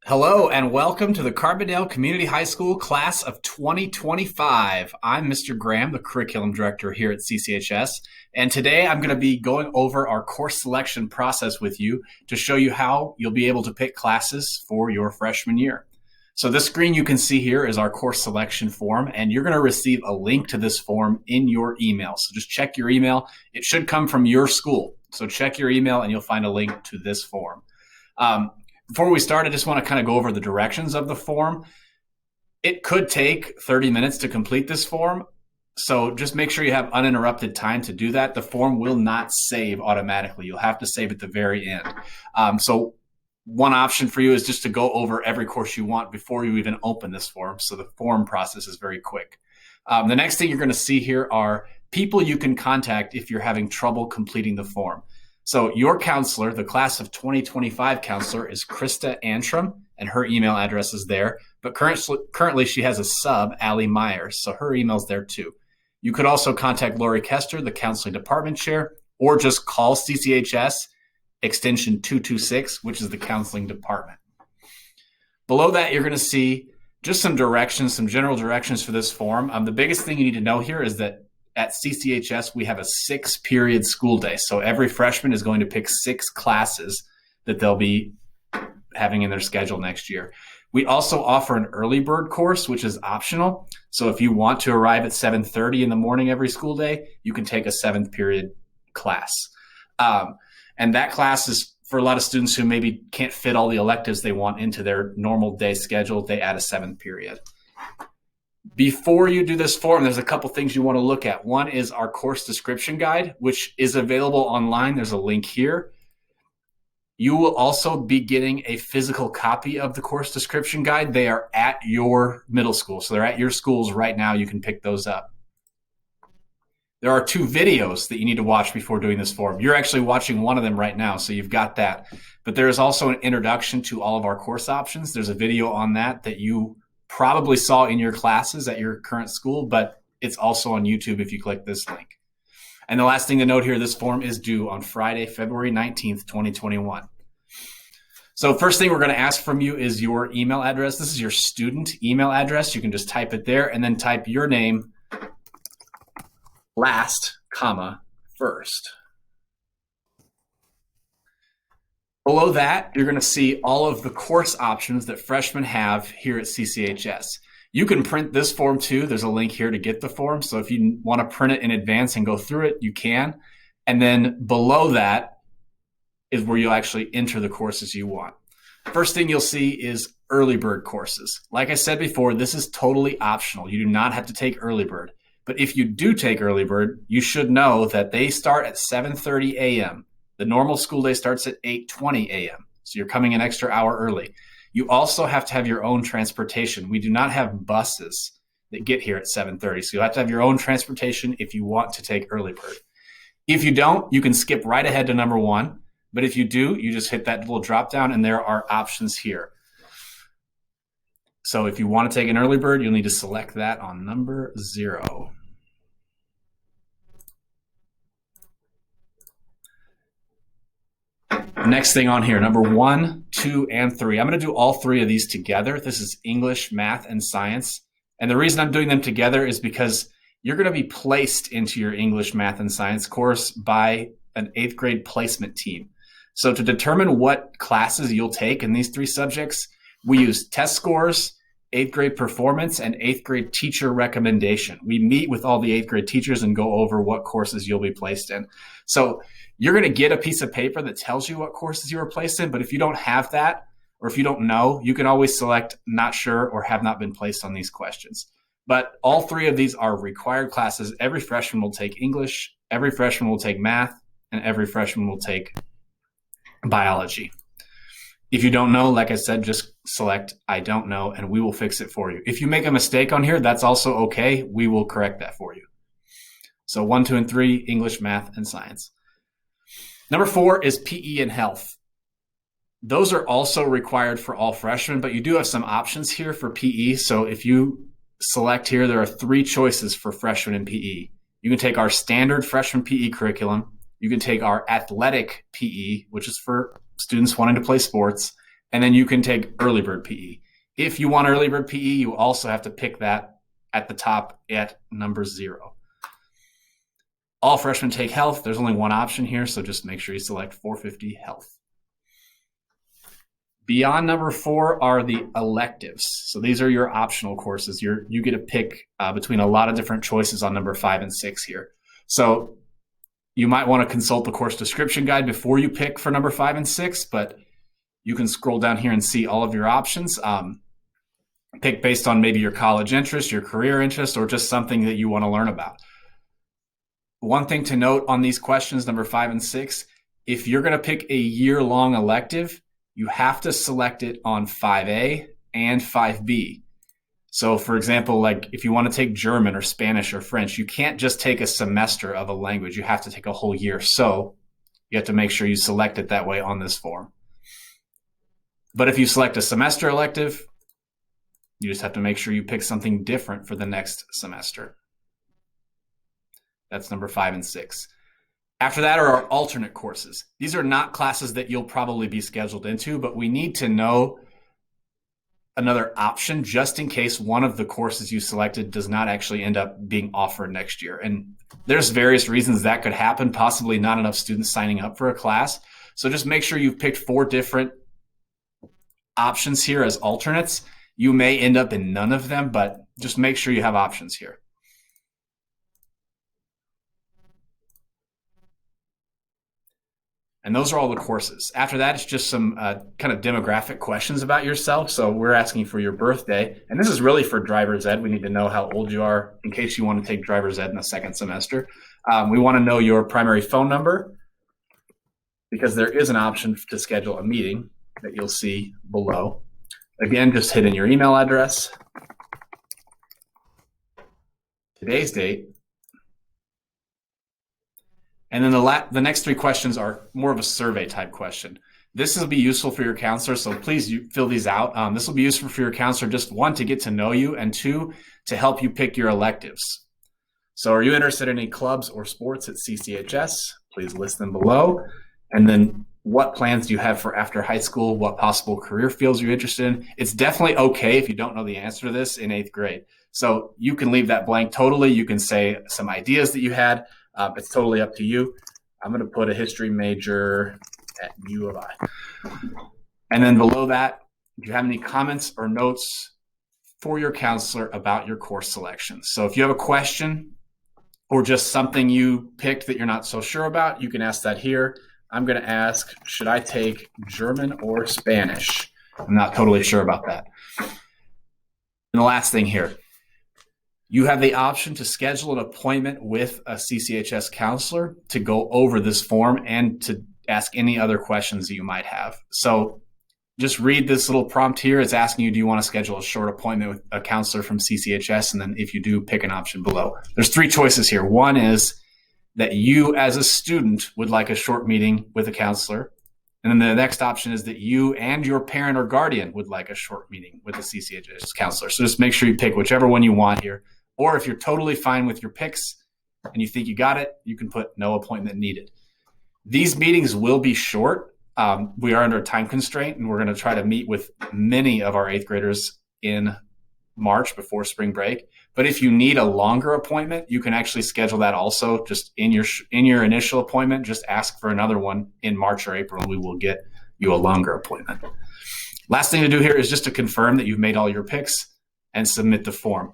Hello and welcome to the Carbondale Community High School class of 2025. I'm Mr. Graham, the curriculum director here at CCHS, and today I'm going to be going over our course selection process with you to show you how you'll be able to pick classes for your freshman year. So this screen you can see here is our course selection form, and you're going to receive a link to this form in your email. So just check your email. It should come from your school. So check your email and you'll find a link to this form. Before we start, I just want to kind of go over the directions of the form. It could take 30 minutes to complete this form, so just make sure you have uninterrupted time to do that. The form will not save automatically. You'll have to save at the very end. So one option for you is just to go over every course you want before you even open this form, so the form process is very quick. The next thing you're going to see here are people you can contact if you're having trouble completing the form. So your counselor, the class of 2025 counselor, is Krista Antrim, and her email address is there. But currently she has a sub, Allie Myers, so her email's there too. You could also contact Lori Kester, the counseling department chair, or just call CCHS extension 226, which is the counseling department. Below that, you're going to see just some directions, some general directions for this form. The biggest thing you need to know here is that at CCHS, we have a 6-period school day. So every freshman is going to pick 6 classes that they'll be having in their schedule next year. We also offer an early bird course, which is optional. So if you want to arrive at 7:30 in the morning every school day, you can take a 7th period class. And that class is for a lot of students who maybe can't fit all the electives they want into their normal day schedule. They add a 7th period. Before you do this form, there's a couple things you want to look at. One is our course description guide, which is available online. There's a link here. You will also be getting a physical copy of the course description guide. They are at your middle school. So they're at your schools right now. You can pick those up. There are 2 videos that you need to watch before doing this form. You're actually watching one of them right now, so you've got that. But there is also an introduction to all of our course options. There's a video on that you probably saw in your classes at your current school, but it's also on YouTube if you click this link. And the last thing to note here, this form is due on Friday, February 19th, 2021. So first thing we're going to ask from you is your email address. This is your student email address. You can just type it there and then type your name last, comma, first. Below that, you're going to see all of the course options that freshmen have here at CCHS. You can print this form too. There's a link here to get the form. So if you want to print it in advance and go through it, you can. And then below that is where you'll actually enter the courses you want. First thing you'll see is early bird courses. Like I said before, this is totally optional. You do not have to take early bird. But if you do take early bird, you should know that they start at 7:30 a.m. The normal school day starts at 8:20 a.m. So you're coming an extra hour early. You also have to have your own transportation. We do not have buses that get here at 7:30. So you'll have to have your own transportation if you want to take early bird. If you don't, you can skip right ahead to number 1. But if you do, you just hit that little drop down and there are options here. So if you want to take an early bird, you'll need to select that on number 0. Next thing on here, number 1, 2, and 3. I'm going to do all 3 of these together. This is English, math, and science. And the reason I'm doing them together is because you're going to be placed into your English, math, and science course by an 8th grade placement team. So to determine what classes you'll take in these 3 subjects, we use test scores, 8th grade performance, and 8th grade teacher recommendation. We meet with all the 8th grade teachers and go over what courses you'll be placed in. So you're going to get a piece of paper that tells you what courses you were placed in, but if you don't have that, or if you don't know, you can always select not sure or have not been placed on these questions. But all 3 of these are required classes. Every freshman will take English, every freshman will take math, and every freshman will take biology. If you don't know, like I said, just select I don't know, and we will fix it for you. If you make a mistake on here, that's also okay. We will correct that for you. So 1, 2, and 3, English, math, and science. Number 4 is PE and health. Those are also required for all freshmen, but you do have some options here for PE. So if you select here, there are 3 choices for freshmen in PE. You can take our standard freshman PE curriculum. You can take our athletic PE, which is for students wanting to play sports, And then you can take early bird PE. If you want early bird PE, you also have to pick that at the top at number 0. All freshmen take health. There's only one option here, so just make sure you select 450 health. Beyond number 4 are the electives. So these are your optional courses. You get to pick between a lot of different choices on number 5 and 6 here. So you might want to consult the course description guide before you pick for number 5 and 6, but you can scroll down here and see all of your options. Pick based on maybe your college interest, your career interest, or just something that you want to learn about. One thing to note on these questions, number 5 and 6, if you're going to pick a year-long elective, you have to select it on 5A and 5B. So for example, like if you want to take German or Spanish or French, you can't just take a semester of a language. You have to take a whole year. So you have to make sure you select it that way on this form. But if you select a semester elective, you just have to make sure you pick something different for the next semester. That's number 5 and 6. After that are our alternate courses. These are not classes that you'll probably be scheduled into, but we need to know another option just in case one of the courses you selected does not actually end up being offered next year. And there's various reasons that could happen, possibly not enough students signing up for a class. So just make sure you've picked 4 different options here as alternates. You may end up in none of them, but just make sure you have options here. And those are all the courses. After that, it's just some kind of demographic questions about yourself. So we're asking for your birthday. And this is really for driver's ed. We need to know how old you are in case you want to take driver's ed in the second semester. We want to know your primary phone number because there is an option to schedule a meeting that you'll see below. Again, just hit in your email address, today's date, and then the next 3 questions are more of a survey type question. This will be useful for your counselor, so please fill these out. This will be useful for your counselor, just 1, to get to know you, and 2, to help you pick your electives. So are you interested in any clubs or sports at CCHS? Please list them below. And then what plans do you have for after high school? What possible career fields you're interested in? It's definitely okay if you don't know the answer to this in 8th grade. So you can leave that blank totally. You can say some ideas that you had. It's totally up to you. I'm going to put a history major at U of I. And then below that, do you have any comments or notes for your counselor about your course selection? So if you have a question or just something you picked that you're not so sure about, you can ask that here. I'm going to ask, should I take German or Spanish? I'm not totally sure about that. And the last thing here, you have the option to schedule an appointment with a CCHS counselor to go over this form and to ask any other questions that you might have. So just read this little prompt here. It's asking you, do you want to schedule a short appointment with a counselor from CCHS? And then if you do, pick an option below. There's 3 choices here. One is that you as a student would like a short meeting with a counselor. And then the next option is that you and your parent or guardian would like a short meeting with a CCHS counselor. So just make sure you pick whichever one you want here. Or if you're totally fine with your picks and you think you got it, you can put no appointment needed. These meetings will be short. We are under a time constraint, and we're going to try to meet with many of our 8th graders in March before spring break. But if you need a longer appointment, you can actually schedule that also. Just in your initial appointment, just ask for another one in March or April, and we will get you a longer appointment. Last thing to do here is just to confirm that you've made all your picks and submit the form.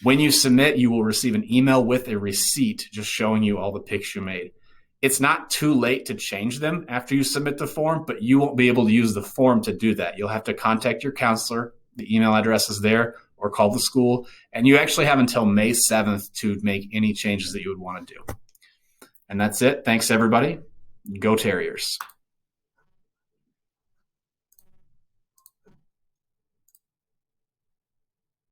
When you submit, you will receive an email with a receipt just showing you all the picks you made. It's not too late to change them after you submit the form, but you won't be able to use the form to do that. You'll have to contact your counselor. The email address is there, or call the school. And you actually have until May 7th to make any changes that you would want to do. And that's it. Thanks, everybody. Go Terriers.